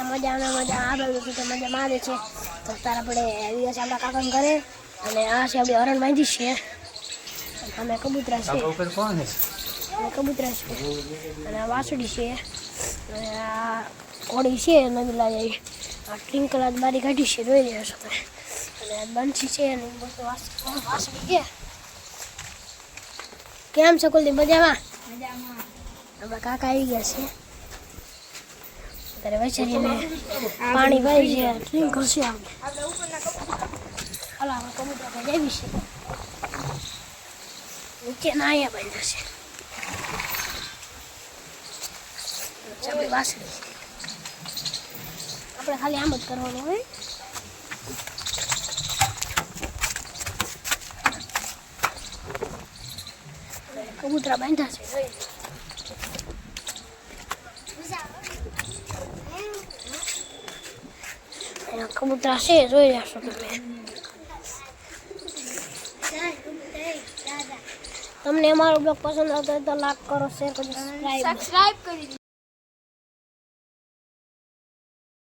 મજા આવે તો મજા મારે છે. તો તારા આપણે દિવસ આપણા કાકાને ઘરે અને આ છે આપણી હરણ બાંધી છે. અમે કબૂતરા છે. કબૂતરા છે અને આ વાસળી છે અને આ કોળી છે નવી લાવી. આ ટ્વિંકલ આજ બારી કાઢી છે જોઈ રહ્યા છો તમે. અને આ બંછી છે અને વાસળી છે. કેમ છે કુલદીપ? મજામાં? આપણા કાકા આવી ગયા છે. ત્યારે વૈચારીને પાણી વાળી છે. ટ્વિંકલ છે હાલો કબૂતરા પર જઈ છે. નીચે ના અહીંયા બાંધ્યા છે. આપણી વાસળી આપણે ખાલી આમ જ કરવાનું હોય. કબૂતરા બાંધ્યા છે જોઈ. કબૂતરા છે જોઈ રહ્યા છો તમે. તમને અમારો બ્લોગ પસંદ આવતો હોય તો લાઈક કરો, શેર કરો, સબસ્ક્રાઇબ કરી